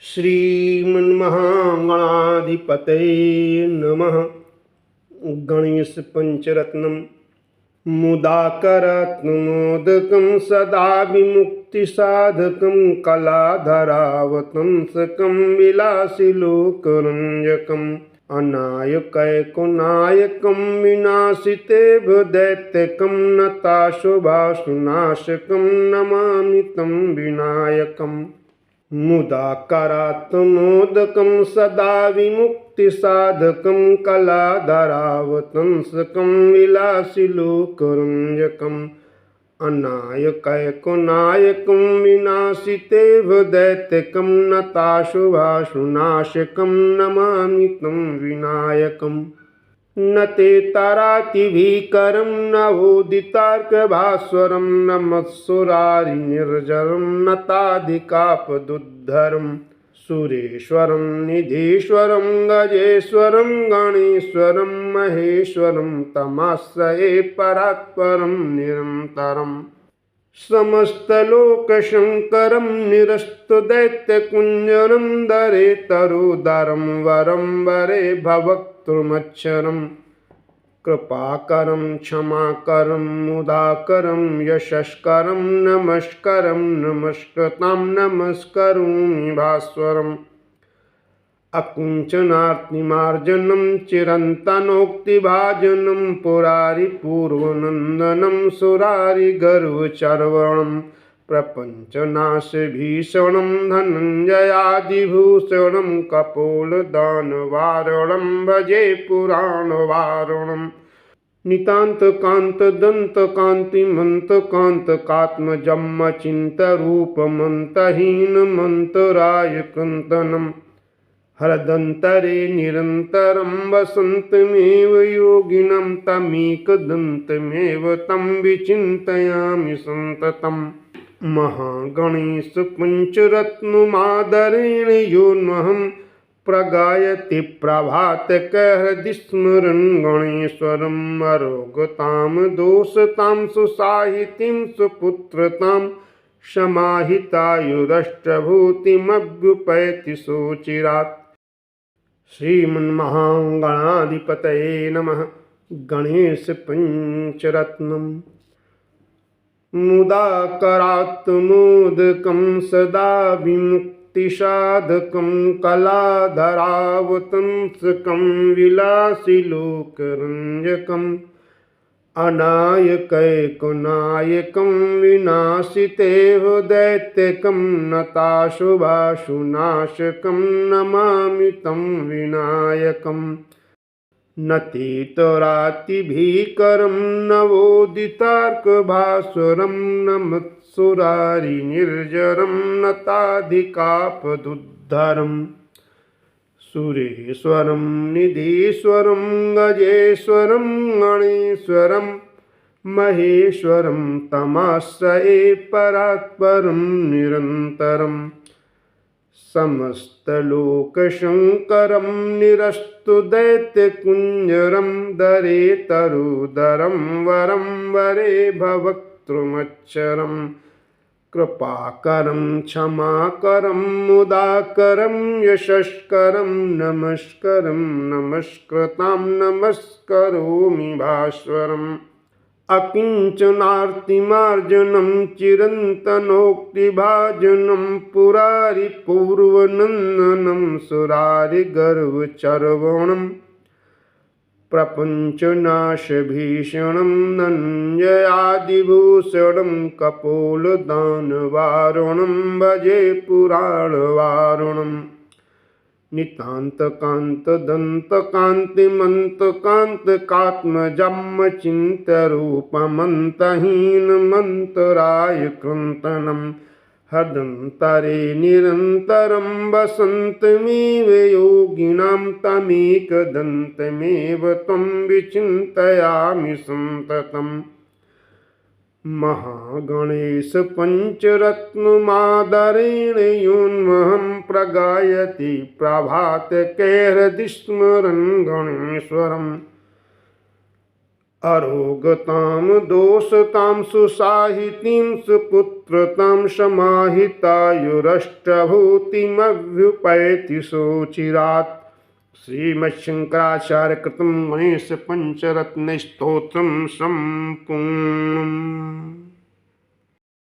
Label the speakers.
Speaker 1: श्रीमन्महागणाधिपतये नमः। गणेश पंचरत्नम मुदाकरत्नमोदकं सदा विमुक्तिसाधकं कलाधरावतंसकं विलासिलोकरञ्जकम् अनायकैकनायकं विनाशितेव दैत्यकं नताशुभाशुनाशकं नमामि तं विनायकम् मुदाकरात्मोदकं सदा विमुक्तिसाधकं कलाधरावतंसकं विलासिलोकरञ्जकम् अनायकैकनायकं विनाशितेव दैत्यकं नताशुभाशुनाशकं नमामि तं विनायकम् न ते तारातिभीकरं नवोदितार्कभास्वरं नमत्सुरारिनिर्जरं नताधिकापदुद्धरं सुरेश्वरं निधीश्वरं गजेश्वरं गणेश्वरं महेश्वरं तमाश्रये परात्परं निरन्तरम् समस्तलोकशङ्करं निरस्तदैत्यकुञ्जरं दरे तरुदरं वरं वरे भवक्तृमच्छरं कृपाकरं क्षमाकरं मुदाकरं यशस्करं नमस्करं नमस्कृतां नमस्करोमि भास्वरम् अकुञ्चनार्तिमार्जनं चिरन्तनोक्तिभाजनं पुरारिपूर्वनन्दनं सुरारिगर्वचर्वणं प्रपञ्चनाशभीषणं धनञ्जयादिभूषणं कपोलदानवारणं भजे पुराणवारणम् नितान्तकान्तदन्तकान्तिमन्तकान्तकात्मजम्मचिन्तरूपमन्तहीनमन्तरायकृन्तनम् हरदन्तरे निरन्तरं वसन्तमेव योगिनं तमेकदन्तमेव तं विचिन्तयामि सन्ततम् महागणेश पञ्चरत्नमादरेण योऽन्वहं प्रगायति प्रभातकहृदि स्मरन् गणेश्वरम् अरोगतां दोषतां सुसाहितीं सुपुत्रतां समाहितायुरष्टभूतिमभ्युपैति सोचिरात्। श्रीमन्महागणाधिपतये नमः। गणेश पंचरत्नम् मुदाकरात्मोदकं सदा विमुक्तिसाधकं कलाधरावतंसकं विलासिलोकरञ्जकम् अनायकैकनायकं विनाशितेव दैत्यकं नताशुभाशुनाशकं नमामि तं विनायकम् नतीतरातिभीकरं नवोदितार्कभास्वरं नमत्सुरारिनिर्जरं नताधिकापदुद्धरम् सुरेश्वरं निधीश्वरं गजेश्वरं गणेश्वरं महेश्वरं तमाश्रये परात्परं निरन्तरम् समस्तलोकशङ्करं निरस्तुदैत्यकुञ्जरं दरे तरुदरं वरं वरे भवक्तृमच्छरम् कृपाकरं क्षमाकरं मुदाकरं यशस्करं नमस्करं नमस्कृतां नमस्करोमि भास्वरम् अकिञ्चनार्तिमार्जनं चिरन्तनोक्तिभाजनं पुरारिपूर्वनन्दनं सुरारिगर्वचर्वणम् प्रपञ्चनाशभीषणं धनञ्जयादिभूषणं कपोलदानवारणं भजे पुराणवारणम् नितान्तकान्तदन्तकान्तिमन्तकान्तकात्मजम्मचिन्तरूपमन्तहीनमन्तरायकृन्तनं हृदन्तरे निरन्तरं वसन्तमेव योगिनां तमेकदन्तमेव तं विचिन्तयामि सन्ततम् महागणेश पंचरत्नमादरेण योऽन्वहं प्रगायति प्रभातकैर्हृदि स्मरन् गणेश्वरम् अरोगतां दोषतां सुसाहितीं सुपुत्र पुत्रतं समाहितायुरष्टभूतिमभ्युपैति सोचिरात्। श्रीमच्छंकराचार्यकृतं गणेश पंचरत्नस्तोत्रं सम्पूर्णम्।